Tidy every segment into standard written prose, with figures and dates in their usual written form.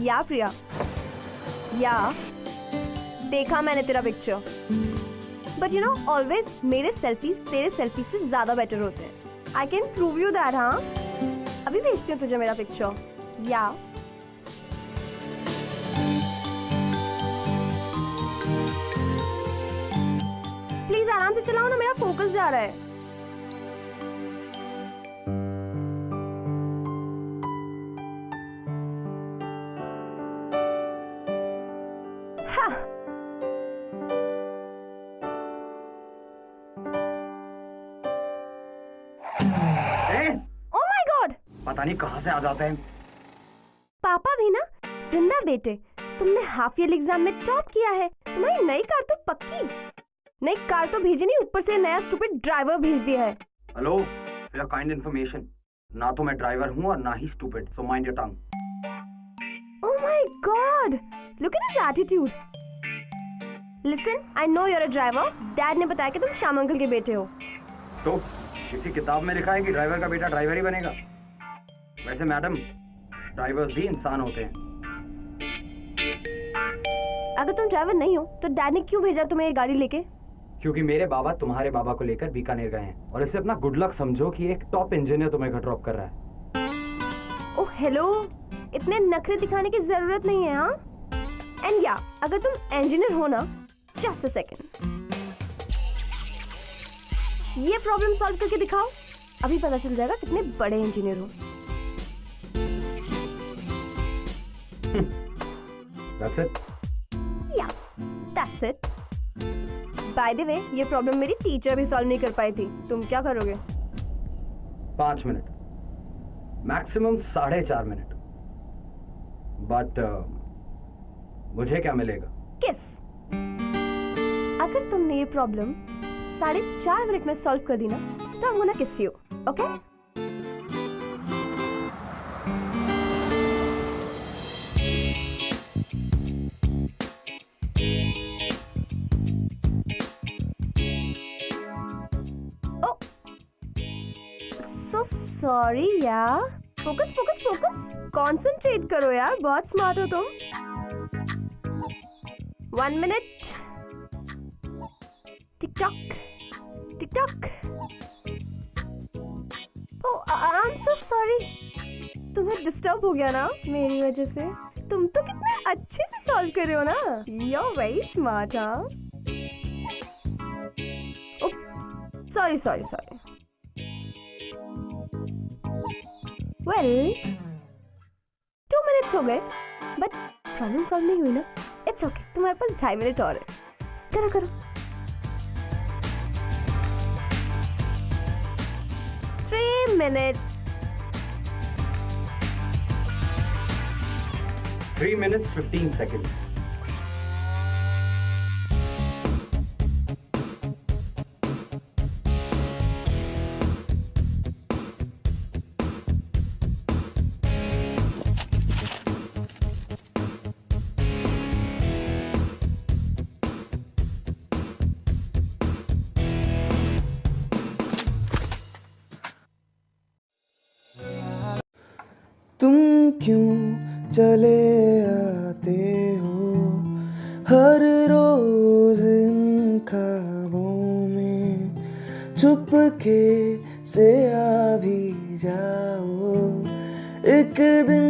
या प्रिया, या देखा मैंने तेरा picture, but you know always मेरे सेल्फीज तेरे सेल्फी से ज्यादा बेटर होते हैं। I can prove you that. हाँ, अभी भेजती हूँ तुझे मेरा पिक्चर। या प्लीज आराम से चलाओ ना, मेरा फोकस जा रहा है। Oh my God! पता नहीं कहाँ से आ जाते हैं। पापा भी ना। जिंदा बेटे, तुमने हाफ ईयर एग्जाम में टॉप किया है, तुम्हारी नई कार तो पक्की। नई कार तो भेजी नहीं, ऊपर से नया स्टूपिड ड्राइवर भेज दिया है। Hello, for your kind information, ना तो मैं ड्राइवर हूँ और ना ही stupid, so mind your tongue. Oh my God! Look at his attitude. Listen, I know you're a driver. Dad ने बताया कि तुम श्याम अंकल के बेटे हो। तो किसी किताब में लिखा है कि ड्राइवर का बेटा ड्राइवर ही बनेगा? वैसे मैडम, ड्राइवर्स भी इंसान होते हैं। अगर तुम ड्राइवर नहीं हो तो डैड ने क्यों भेजा तुम्हें ये गाड़ी लेके? क्योंकि मेरे बाबा तुम्हारे बाबा को लेकर बीकानेर गए हैं और इससे अपना गुड लक समझो कि एक टॉप इंजीनियर तुम्हें घर ड्रॉप कर रहा है। ओह हेलो, इतने नखरे दिखाने की जरूरत नहीं है। हाँ, एंड या अगर तुम इंजीनियर हो ना, जस्ट अ सेकंड, ये प्रॉब्लम सॉल्व करके दिखाओ, अभी पता चल जाएगा कितने बड़े इंजीनियर हो। That's it. Yeah, that's it. By the way, ये प्रॉब्लम मेरी टीचर भी सॉल्व नहीं कर पाई थी। तुम क्या करोगे? 5 मिनट, मैक्सिमम 4.5 मिनट। बट मुझे क्या मिलेगा? किस। अगर तुमने ये प्रॉब्लम 4.5 मिनट में सॉल्व कर दी ना, तो I'm gonna kiss you, okay? Oh, so sorry यार। फोकस फोकस फोकस, कॉन्सेंट्रेट करो यार, बहुत स्मार्ट हो तुम। 1 minute. TikTok TikTok. Oh I am so sorry, तुम्हें डिस्टर्ब हो गया ना मेरी वजह से। तुम तो कितने अच्छे से सॉल्व कर रहे हो ना, यू आर वेरी स्मार्ट। हाँ, sorry sorry sorry. Well 2 minutes हो गए, बट प्रॉब्लम सॉल्व नहीं हुई ना। इट्स ओके, तुम्हारे पास 2.5 मिनट और है। करो करो। 3 minutes. 3 minutes 15 seconds. तुम क्यों चले आते हो हर रोज इन ख्वाबों में, चुपके से आ भी जाओ एक दिन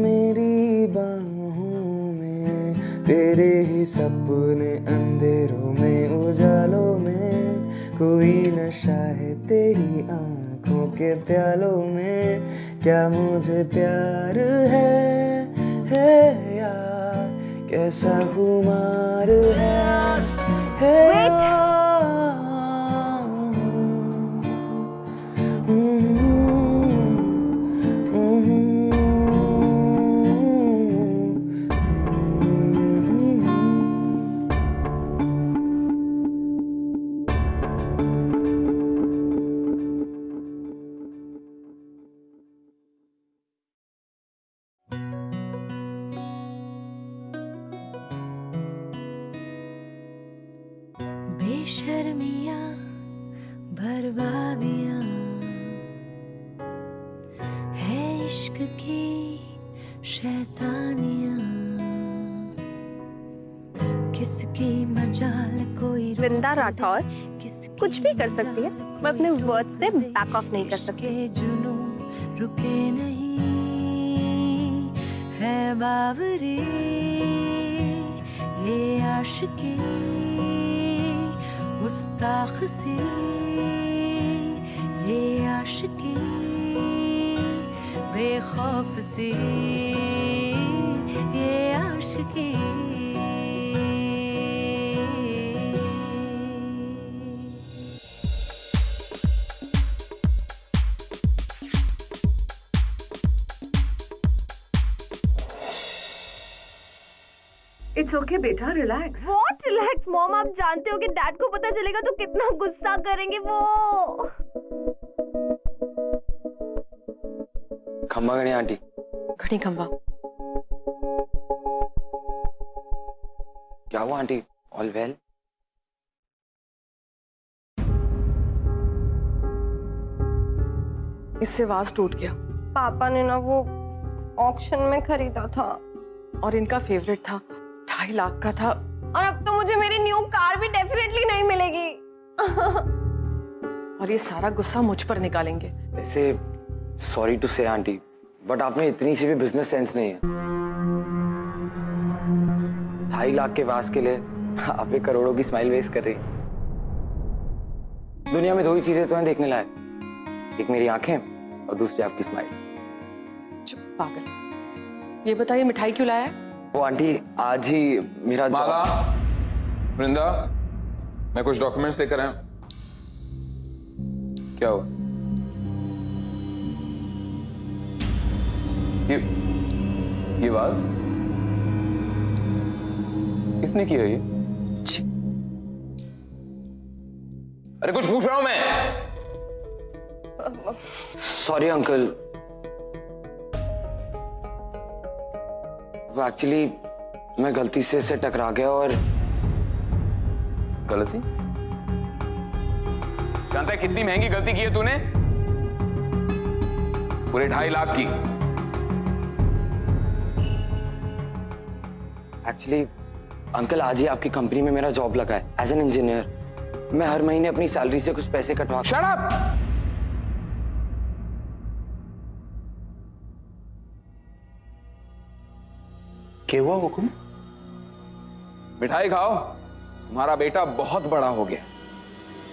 मेरी बाहों में। तेरे ही सपने अंधेरों में, उजालों में, कोई नशा है तेरी आंखों के प्यालों में। क्या मुझे प्यार है यार, कैसा खुमार है Wait. बेशर्मियाँ बर्बादियाँ है इश्क की शैतानियां किसकी मजाल कोई वृंदा राठौर किसकी कुछ भी कर सकती है, पर अपने वर्ड से बैक ऑफ नहीं कर सकती। के जुनू रुके नहीं है बावरी ये आशिकी गुस्ताख सी ये आशिकी बेखौफ सी ये आशिकी इट्स ओके बेटा, रिलैक्स। What relax मॉम, आप जानते हो कि डैड को पता चलेगा तो कितना गुस्सा करेंगे वो। खंबा गणी आंटी। खड़ी खंबा। क्या हुआ आंटी? All well? इससे वाज टूट गया पापा ने ना वो ऑक्शन में खरीदा था और इनका फेवरेट था, 2.5 लाख का था। और अब तो मुझे मेरी न्यू कार भी डेफिनेटली नहीं मिलेगी। और ये सारा गुस्सा मुझ पर निकालेंगे। वैसे सॉरी टू से आंटी, बट आप में इतनी सी भी बिजनेस सेंस नहीं है। 2.5 लाख के वास के लिए आप 1 करोड़ों की स्माइल वेस्ट कर रही हैं। दुनिया में 2 ही चीजें तो हैं देखने लायक, एक मेरी आंखें और दूसरी आपकी स्माइल। चुप पागल। ये बताइए मिठाई क्यों लाया है? वो आंटी आज ही मेरा माला, वृंदा, मैं कुछ डॉक्यूमेंट्स लेकर आया। क्या हुआ? ये आवाज किसने किया ये? अरे कुछ पूछ रहा हूं मैं। सॉरी अंकल, वो एक्चुअली मैं गलती से इससे टकरा गया और गलती? जानता है कितनी महंगी गलती की है तूने? पूरे 2.5 लाख की। एक्चुअली अंकल आज ही आपकी कंपनी में मेरा जॉब लगा है एज एन इंजीनियर। मैं हर महीने अपनी सैलरी से कुछ पैसे कटवा। Shut up! क्या हुआ हुकुम? मिठाई खाओ, तुम्हारा बेटा बहुत बड़ा हो गया,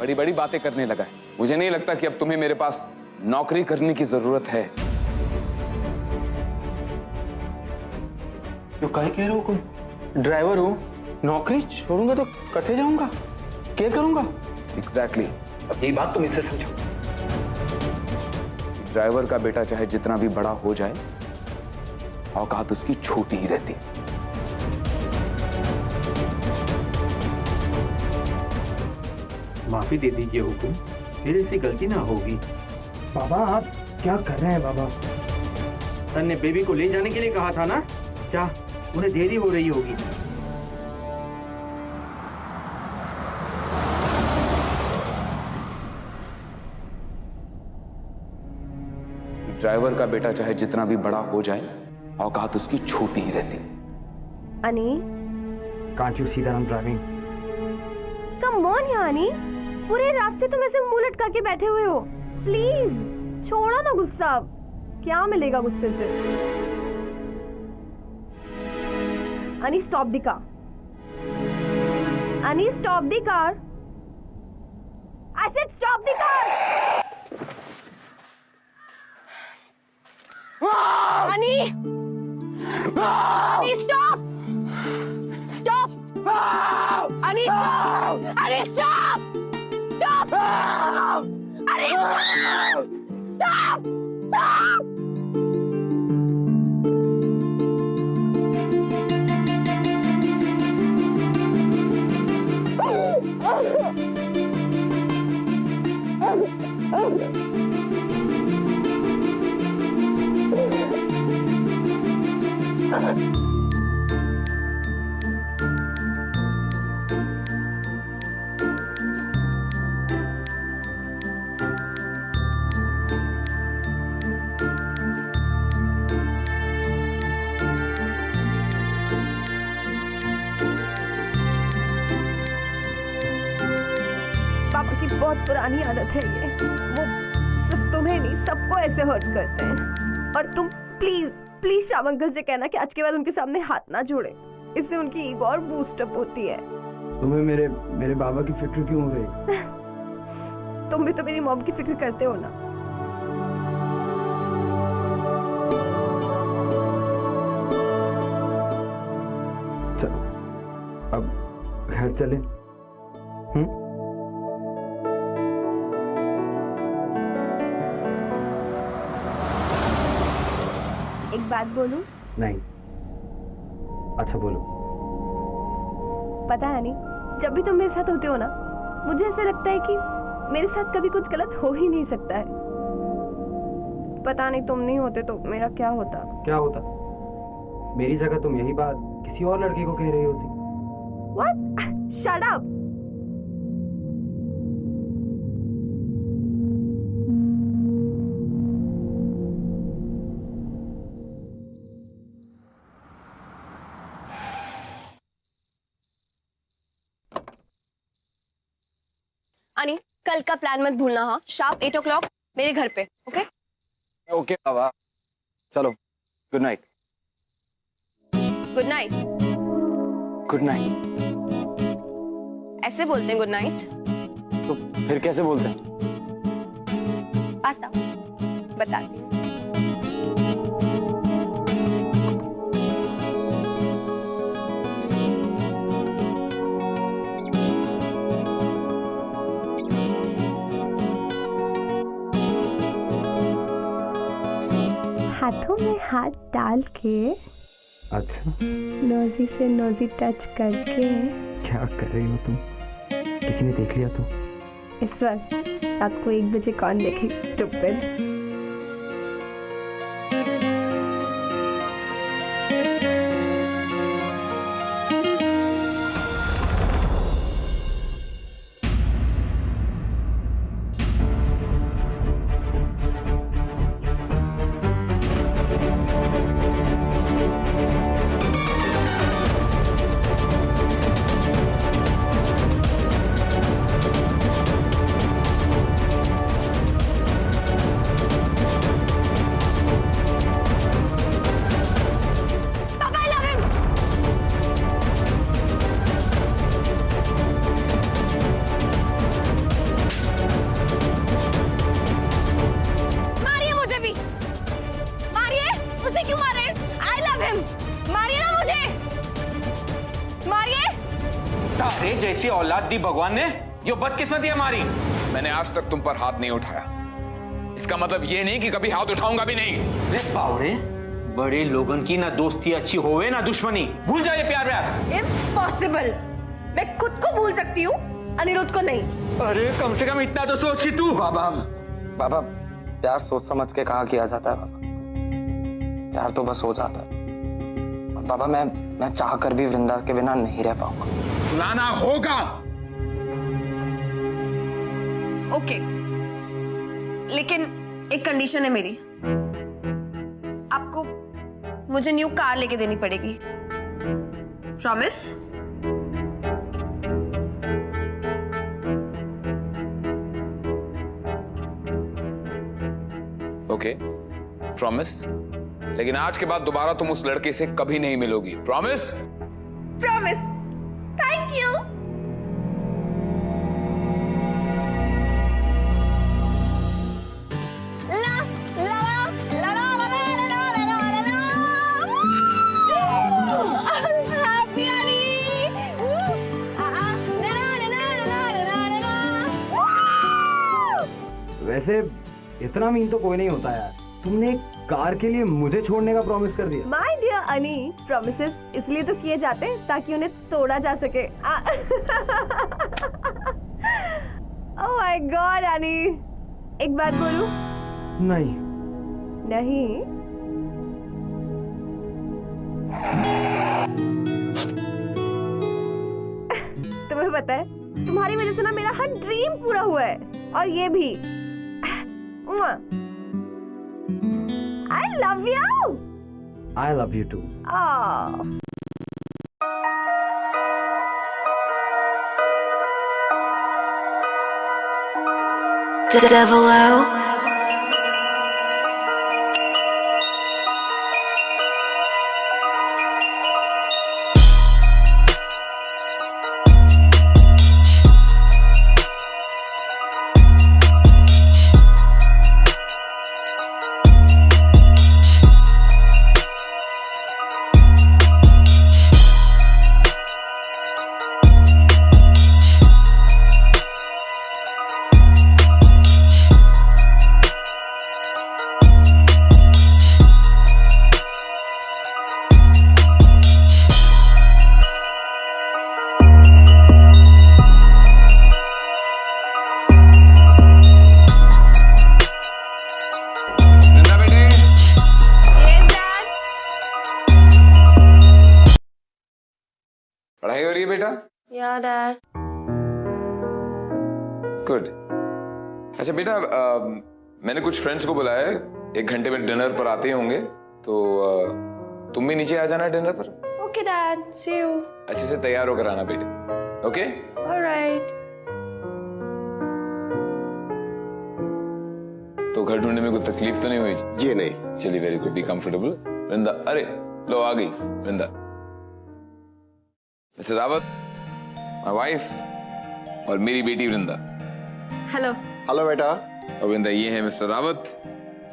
बड़ी बड़ी बातें करने लगा है। मुझे नहीं लगता कि अब तुम्हें मेरे पास नौकरी करने की जरूरत है। तो क्या कह रहे हो हुकुम? ड्राइवर हूँ, नौकरी छोड़ूंगा तो कथे जाऊंगा, क्या करूंगा? एग्जैक्टली। अब यही बात तुम इससे समझो। ड्राइवर का बेटा चाहे जितना भी बड़ा हो जाए, औकात उसकी छोटी ही रहती है। माफी दे दीजिए हुकुम, फिर ऐसी गलती ना होगी। बाबा आप क्या कर रहे हैं बाबा? सर ने बेबी को ले जाने के लिए कहा था ना, क्या उन्हें देरी हो रही होगी? ड्राइवर का बेटा चाहे जितना भी बड़ा हो जाए, औकात उसकी छोटी ही रहती है। अनी, Can't you see that I'm driving? Come on यानी, पूरे रास्ते तुम ऐसे मुंह लटका के बैठे हुए हो। प्लीज छोड़ो ना गुस्सा, क्या मिलेगा गुस्से से? अनी स्टॉप द कार। अनी stop the car. I said stop the car. अनी, अनी स्टॉप, स्टॉप, अनी स्टॉप, अनी स्टॉप, स्टॉप, अनी स्टॉप, स्टॉप। बहुत पुरानी आदत है ये। वो सिर्फ तुम्हें नहीं, सबको ऐसे हर्ट करते हैं। और तुम प्लीज प्लीज श्याम अंकल से कहना कि आज के बाद उनके सामने हाथ ना जोड़े, इससे उनकी ईगो और बूस्ट अप होती है। तुम्हें मेरे बाबा की फिक्र क्यों हो रही? तुम भी तो मेरी मॉम की फिक्र करते हो ना। चलो अब घर चले। एक बात बोलूं? नहीं। अच्छा बोलो। पता है नहीं, जब भी तुम मेरे साथ होते हो ना, मुझे ऐसा लगता है कि मेरे साथ कभी कुछ गलत हो ही नहीं सकता है। पता नहीं तुम नहीं होते तो मेरा क्या होता। क्या होता? मेरी जगह तुम यही बात किसी और लड़के को कह रही होती। What? Shut up! अनी, कल का प्लान मत भूलना। हाँ, शार्प 8 o'clock मेरे घर पे। ओके? ओके बाबा, चलो। Good night. Good night. Good night. ऐसे बोलते हैं गुड नाइट? तो फिर कैसे बोलते हैं? पास्ता बताती हूँ। हाथों में हाथ डाल के, अच्छा, नोजी से नोजी टच करके। क्या कर रही हो तुम? किसी ने देख लिया तो? इस वक्त रात को 1 बजे कौन देखे? स्टूपिड। अरे जैसी औलाद दी भगवान ने, ये बदकिस्मती हमारी। मैंने आज तक तुम पर हाथ नहीं उठाया, इसका मतलब ये नहीं कि कभी हाथ उठाऊंगा भी नहीं। रे पावड़े, बड़े लोगन की ना दोस्ती अच्छी होवे ना दुश्मनी। भूल जाए प्यार व्यार। इम्पॉसिबल। मैं खुद को भूल सकती हूँ, अनिरुद्ध को नहीं। अरे कम से कम इतना तो सोच कि तू। बाबा प्यार सोच समझ के कहा किया जाता है बाबा। प्यार तो बस हो जाता है। बाबा मैं चाह कर भी वृंदा के बिना नहीं रह पाऊंगा। लाना होगा। ओके, लेकिन एक कंडीशन है मेरी। आपको मुझे न्यू कार लेके देनी पड़ेगी। प्रॉमिस? Okay, promise. लेकिन आज के बाद दोबारा तुम उस लड़के से कभी नहीं मिलोगी। प्रॉमिस? प्रॉमिस। Thank you. ला ला ला ला ला ला ला ला ला। Happy anni. वैसे इतना मीन तो कोई नहीं होता यार। तुमने एक कार के लिए मुझे छोड़ने का प्रॉमिस कर दिया। माय डियर अनी, प्रॉमिसेस इसलिए तो किए जाते हैं ताकि उन्हें तोड़ा जा सके। ओह माय गॉड अनी, एक बात बोलूं? नहीं। नहीं? तुम्हें पता है, तुम्हारी वजह से ना मेरा हर ड्रीम पूरा हुआ है, और ये भी। I love you. I love you too. Oh. Devil. वृंदा बेटे, Yes, Dad. पढ़ाई हो रही है बेटा? Yeah, Dad. गुड। अच्छा बेटा, मैंने कुछ फ्रेंड्स को बुलाया है, 1 घंटे में डिनर पर आते ही होंगे, तो तुम भी नीचे आ जाना डिनर पर। Okay, Dad. See you. अच्छे से तैयार होकर आना बेटे, ओके? All right. तो घर ढूंढने में कोई तकलीफ तो नहीं हुई? जी नहीं। चलिए, वेरी गुड, बी कंफर्टेबल। वृंदा, अरे लो आ गई वृंदा। मिस्टर रावत, माय वाइफ, और मेरी बेटी वृंदा। Hello. हेलो बेटा। और वृंदा, ये है मिस्टर रावत,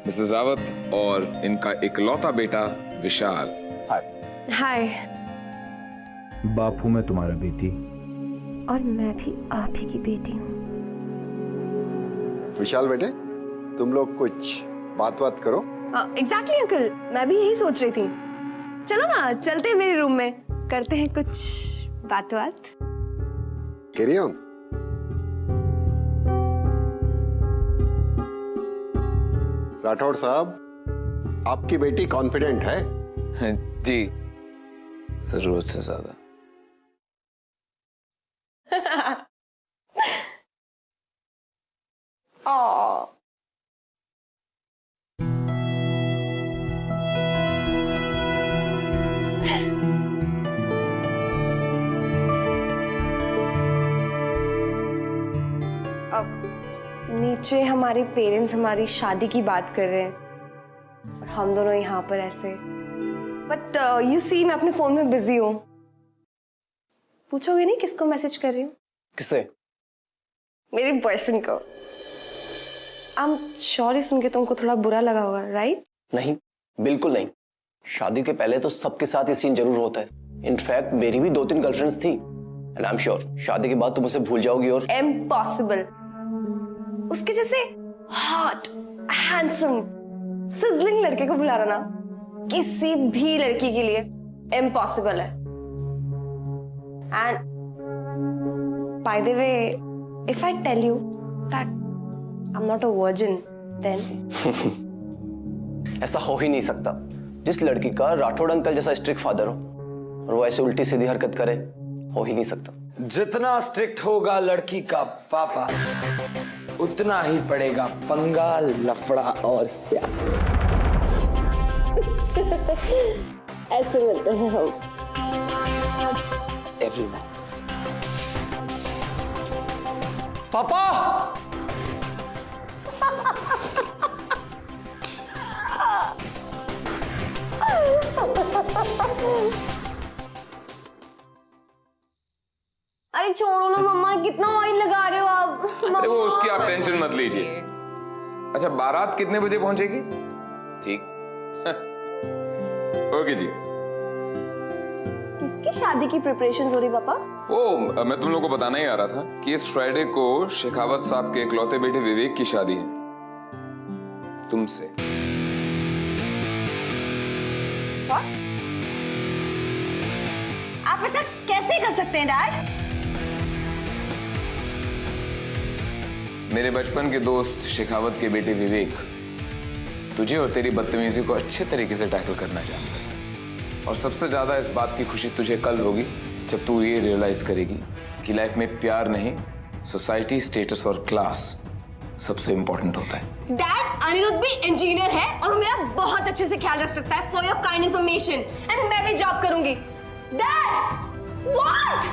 मिसेस रावत, और इनका इकलौता बेटा विशाल। Hi. बाप हूं मैं तुम्हारा बेटी। और मैं भी आप ही की बेटी हूँ। विशाल बेटे, तुम लोग कुछ बात करो। Exactly, uncle. मैं भी यही सोच रही थी। चलो ना, चलते हैं मेरे रूम में, करते हैं कुछ बात। Carry on. राठौड़ साहब, आपकी बेटी कॉन्फिडेंट है? जी, जरूरत से ज्यादा। नीचे हमारे पेरेंट्स हमारी शादी की बात कर रहे हैं और हम दोनों यहाँ पर ऐसे। बट यू सी, मैं अपने फोन में बिजी हूँ। पूछोगे नहीं किसको मैसेज कर रही हूँ? किसे? मेरे बॉयफ्रेंड को। आई एम श्योर ही सुन के तुमको थोड़ा बुरा लगा होगा, राइट? नहीं, बिल्कुल नहीं। शादी के पहले तो सबके साथ ये सीन जरूर होता है। इनफैक्ट मेरी भी 2-3 गर्लफ्रेंड्स थी, एंड आई एम श्योर शादी के बाद तुम उसे भूल जाओगी। और इम्पॉसिबल। उसके जैसे हॉट, हैंडसम, सिजलिंग लड़के को भुला रहा ना किसी भी लड़की के लिए इम्पॉसिबल है। And by the way, if I tell you that I am not a virgin, then ऐसा हो ही नहीं सकता। जिस लड़की का राठौड़ अंकल जैसा स्ट्रिक्ट फादर हो और वो ऐसे उल्टी सीधी हरकत करे, हो ही नहीं सकता। जितना स्ट्रिक्ट होगा लड़की का पापा, उतना ही पड़ेगा पंगा, लफड़ा और स्याह। ऐसे मिलते हैं हम। एवरीवन। पापा! अरे छोड़ो ना मम्मा, कितना ऑयल लगा रहे हो आप? अरे वो उसकी आप टेंशन मत लीजिए। अच्छा, बारात कितने बजे पहुंचेगी? ठीक। ओके जी। किसकी शादी की प्रिपरेशन हो रही पापा? वो मैं तुम लोगों को बताना ही आ रहा था कि इस फ्राइडे को शेखावत साहब के इकलौते बेटे विवेक की शादी है, तुमसे। What? आप ऐसा कैसे कर सकते हैं डैड? मेरे बचपन के दोस्त शेखावत के बेटे विवेक तुझे और तेरी बदतमीजी को अच्छे तरीके से टैकल करना चाहता है, और सबसे ज्यादा इस बात की खुशी तुझे कल होगी जब तू ये रियलाइज करेगी कि लाइफ में प्यार नहीं, सोसाइटी, स्टेटस और क्लास सबसे इंपॉर्टेंट होता है। डैड, अनिरुद्ध भी इंजीनियर है और मेरा बहुत अच्छे से ख्याल रख सकता है, for your kind information, and मैं भी जॉब करूंगी। Dad, what?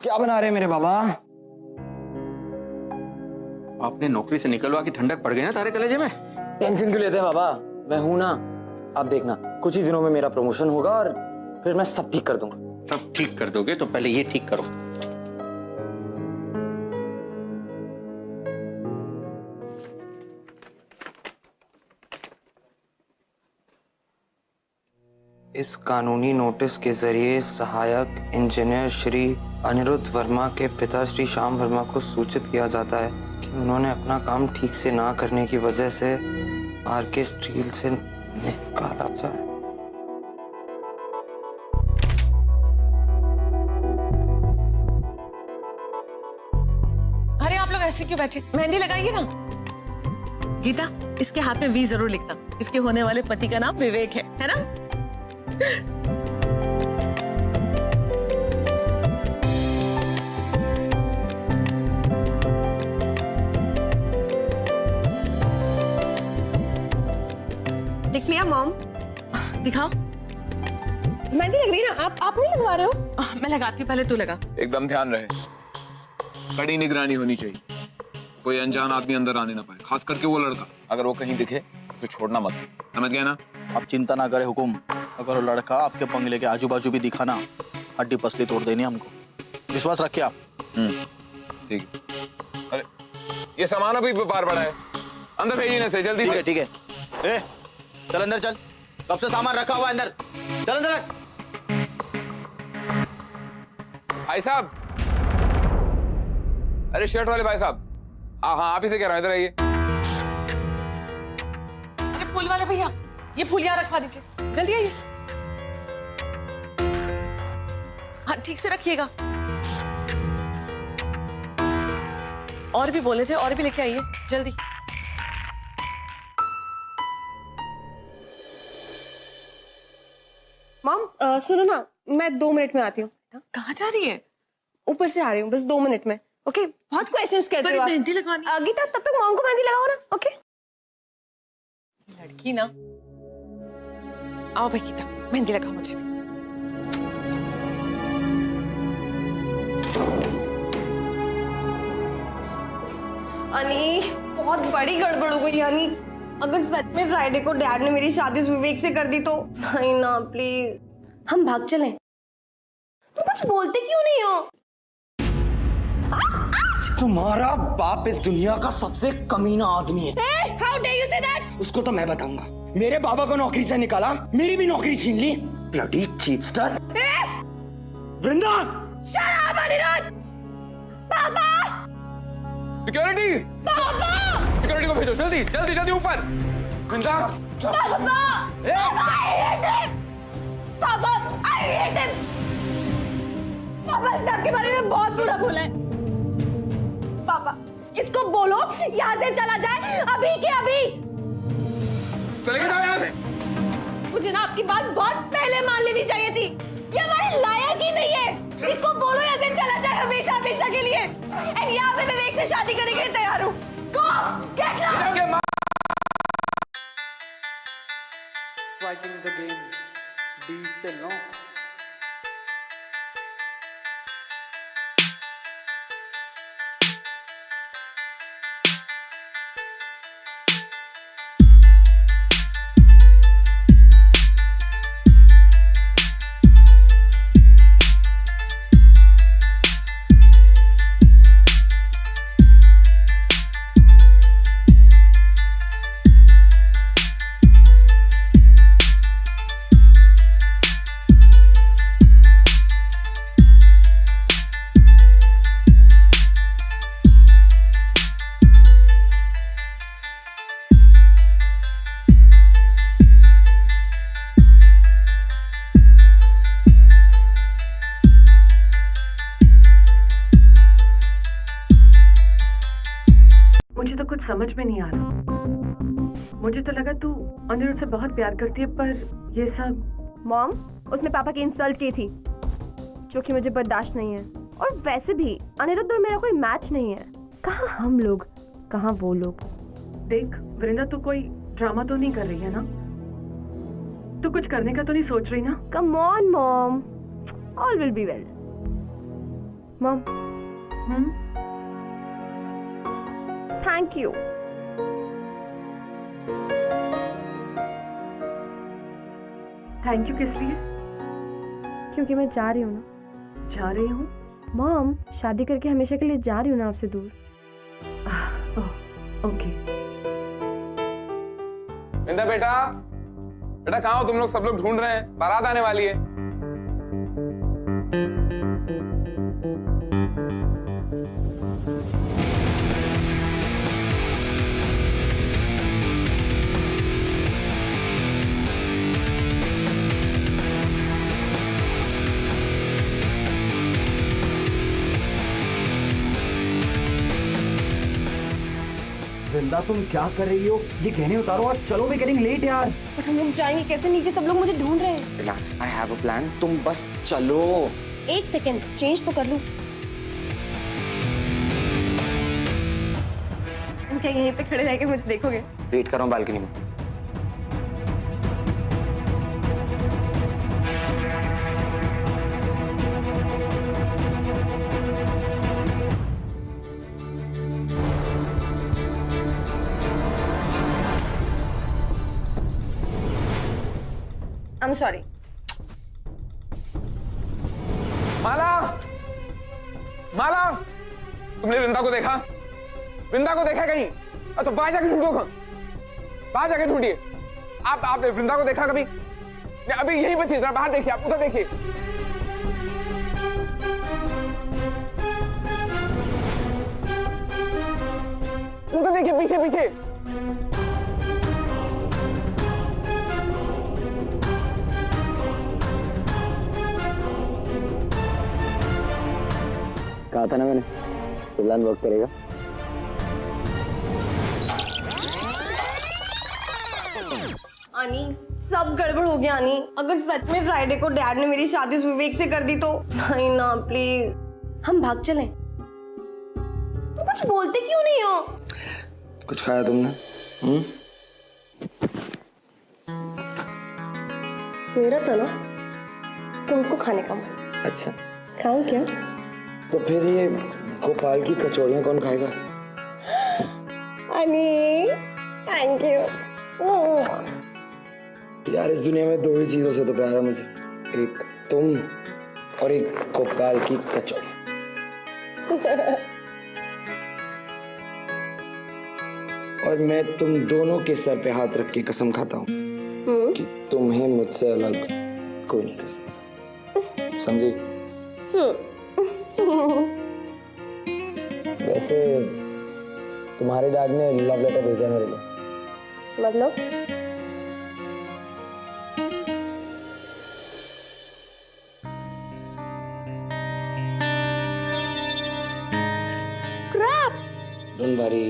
क्या बना रहे हैं मेरे बाबा? आपने नौकरी से निकलवा की ठंडक पड़ गई ना तारे कलेजे में। टेंशन क्यों लेते हैं बाबा? मैं हूं ना। आप देखना कुछ ही दिनों में मेरा प्रमोशन होगा और फिर मैं सब ठीक कर दूंगा। सब ठीक कर दोगे तो पहले ये ठीक करो। इस कानूनी नोटिस के जरिए सहायक इंजीनियर श्री अनिरुद्ध वर्मा के पिता श्री श्याम वर्मा को सूचित किया जाता है कि उन्होंने अपना काम ठीक से ना करने की वजह से आरके स्टील से निकाला जाए। अरे आप लोग ऐसे क्यों बैठे? मेहंदी लगाइए ना। गीता, इसके हाथ में वी जरूर लिखना। इसके होने वाले पति का नाम विवेक है ना? देख लिया मॉम? दिखाओ। मेहंदी लग रही है ना? आप नहीं लगवा रहे हो? मैं लगाती हूँ, पहले तू लगा। एकदम ध्यान रहे, कड़ी निगरानी होनी चाहिए। कोई अनजान आदमी अंदर आने ना पाए, खास करके वो लड़का। अगर वो कहीं दिखे उसे छोड़ना मत, समझ गया ना? आप चिंता ना करें हुकुम। अगर वो लड़का आपके बंगले के आजू बाजू भी दिखा ना, हड्डी पसली तोड़ देनी हमको। विश्वास रखिए आप। ठीक है। अरे ये सामान अभी बाहर पड़ा है, अंदर भेजिए से जल्दी से। ठीक है। ए, चल अंदर चल। कब से सामान रखा हुआ है अंदर? चल अंदर। भाई साहब, अरे शर्ट वाले भाई साहब, हाँ आप ही से कह रहा हूं, इधर आइए। अरे फूल वाले भैया, ये फूल यहाँ रखवा दीजिए, जल्दी आइए। हाँ ठीक से रखिएगा। और भी बोले थे, और भी लेके आइए जल्दी। मॉम सुनो ना, मैं 2 मिनट में आती हूँ। कहाँ जा रही है? ऊपर से आ रही हूँ, बस 2 मिनट में। ओके? बहुत क्वेश्चंस करते हो आप। मेहंदी लगवानी। गीता, तब तक मॉम को मेहंदी लगाओ ना। ओके? लड़की ना। आओ भाई गीता, मेहंदी लगाओ मुझे भी। अनी, बहुत बड़ी गड़बड़ हो गई अनी। अगर सच में फ्राइडे को डैड ने मेरी शादी विवेक से कर दी तो? नहीं ना, प्लीज हम भाग चलें। तुम कुछ बोलते क्यों नहीं हो? तुम्हारा बाप इस दुनिया का सबसे कमीना आदमी है। How dare you say that? उसको तो मैं बताऊंगा। मेरे बाबा को नौकरी से निकाला, मेरी भी नौकरी छीन ली। Bloody cheapster. Vrinda! Shut up, Aniruddh! Papa! Security! पापा! सिक्योरिटी को भेजो जल्दी जल्दी जल्दी ऊपर। वृंदा! पापा! पापा, I hate him! पापा, I hate him! पापा, इसने आपके बारे में बहुत बुरा बोला है। पापा, इसको बोलो यहाँ से चला जाए, अभी के अभी। चले जाओ यहाँ से। मुझे ना आपकी बात बहुत पहले मान लेनी चाहिए थी। ये हमारे लायक ही नहीं है। इसको बोलो यहाँ से चला जाए हमेशा हमेशा के लिए। एंड यहाँ पे विवेक से शादी करने के लिए तैयार हूँ। Go, get lost! Striking the game, beat the no. मुझे तो कुछ समझ में नहीं आ रहा। मुझे तो लगा तू अनिरुद्ध से बहुत प्यार करती है, पर ये सब। मॉम, उसने पापा की इंसल्ट की थी, जो कि मुझे बर्दाश्त नहीं है। और वैसे भी अनिरुद्ध और मेरा कोई मैच नहीं है। कहाँ हम लोग, कहाँ वो लोग। देख वृंदा, तू कोई ड्रामा तो नहीं कर रही है ना? तू कुछ करने का तो नहीं सोच रही ना? Come on mom, all will be well. Mom thank you. Thank you किस लिए? क्योंकि मैं जा रही हूँ ना। जा रही हूँ? मॉम शादी करके हमेशा के लिए जा रही हूँ ना आपसे दूर। ओके। बिंदा बेटा, बेटा कहाँ हो तुम लोग? सब लोग ढूंढ रहे हैं, बारात आने वाली है। वृंदा तुम क्या कर रही हो? ये गहने उतारो और चलो, वी गेटिंग लेट यार। बट हम लोग जाएंगे कैसे? नीचे सब लोग मुझे ढूंढ रहे हैं। Relax, I have a plan, तुम बस चलो। एक सेकेंड, चेंज तो कर लूं। तुम क्या यहीं पे खड़े रह के मुझे देखोगे? वेट कर रहा हूँ बालकनी में। I'm sorry. माला, माला, तुमने वृंदा को देखा? वृंदा को देखा कहीं? तो बाहर जाके ढूंढो, बाहर जाके ढूंढिए। आपने वृंदा को देखा कभी? अभी यही बची, जरा बाहर देखिए, आप उधर देखिए। उधर देखिए, पीछे पीछे। कहा था ना मैंने, प्लान वर्क करेगा। आनी, सब गड़बड़ हो गया आनी। अगर सच में फ्राइडे को डैड ने मेरी शादी विवेक से कर दी तो? नहीं ना, प्लीज हम भाग चलें। तुम कुछ बोलते क्यों नहीं हो? कुछ खाया तुमने? मेरा तो ना तुमको खाने का मन। अच्छा, खाऊं क्या? तो फिर ये गोपाल की कचौड़ियाँ कौन खाएगा? अनी, थैंक यू। यार इस दुनिया में दो ही चीजों से तो प्यार है मुझे, एक तुम और एक गोपाल की कचौड़ी। और मैं तुम दोनों के सर पे हाथ रख के कसम खाता हूँ कि तुम्हें मुझसे अलग कोई नहीं कर सकता, समझी? वैसे तुम्हारे डैड ने लव लेटर भेजा मेरे लिए। मतलब? डोंट वरी,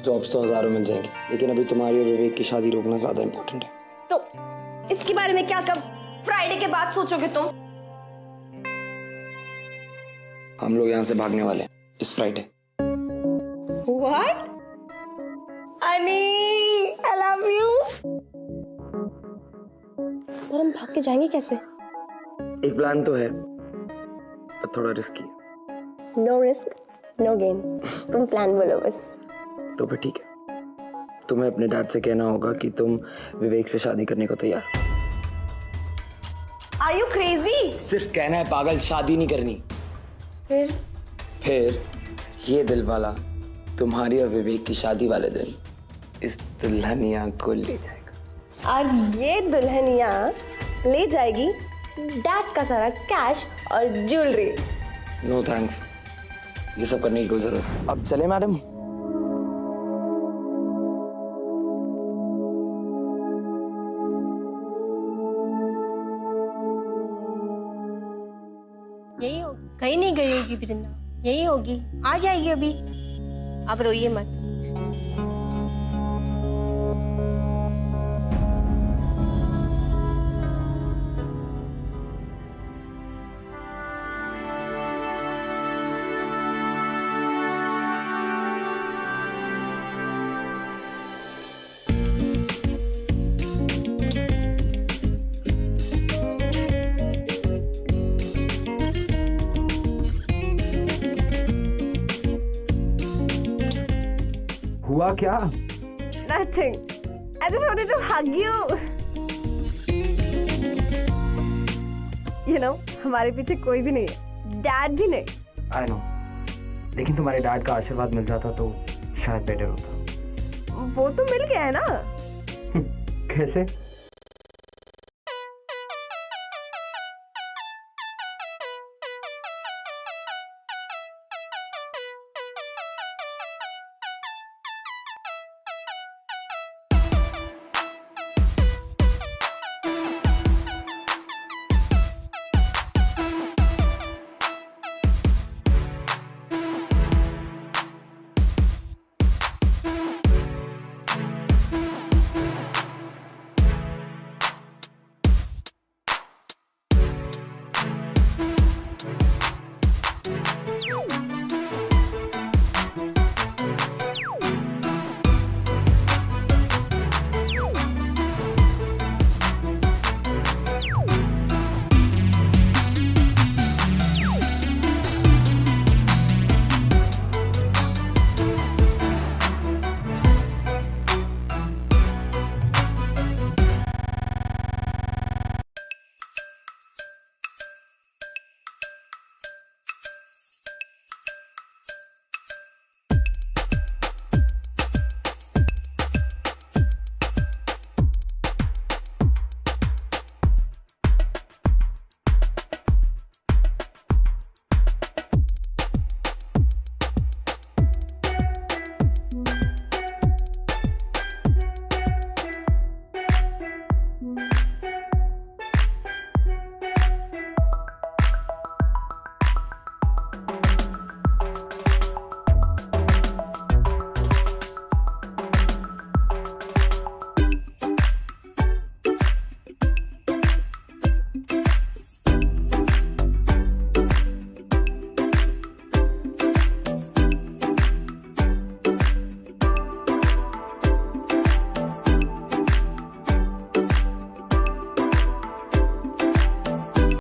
जॉब्स तो हजारों मिल जाएंगी, लेकिन अभी तुम्हारी और विवेक की शादी रोकना ज्यादा इंपॉर्टेंट है। तो इसके बारे में क्या कब फ्राइडे के बाद सोचोगे तुम? हम लोग यहाँ से भागने वाले हैं इस फ्राइडे। What? अनी, I love you. पर हम भाग के जाएंगे कैसे? एक प्लान तो है, पर थोड़ा रिस्की है। No risk, no gain. तुम प्लान बोलो बस। तो फिर ठीक है, तुम्हें अपने डैड से कहना होगा कि तुम विवेक से शादी करने को तैयार। Are you crazy? सिर्फ कहना है पागल, शादी नहीं करनी। फिर ये दिल वाला तुम्हारी और विवेक की शादी वाले दिन इस दुल्हनिया को ले जाएगा। और ये दुल्हनिया ले जाएगी डैड का सारा कैश और ज्वेलरी। नो थैंक्स, ये सब करने की कोई जरूरत। अब चले मैडम? यही हो, कहीं नहीं गई होगी वृंदा, यही होगी, आ जाएगी अभी। आप रोइए मत। हुआ क्या? Nothing. I just wanted to hug you. You know, हमारे पीछे कोई भी नहीं है, डैड भी नहीं. I know. लेकिन तुम्हारे डैड का आशीर्वाद मिल जाता तो शायद बेटर होता. वो तो मिल गया है ना. कैसे?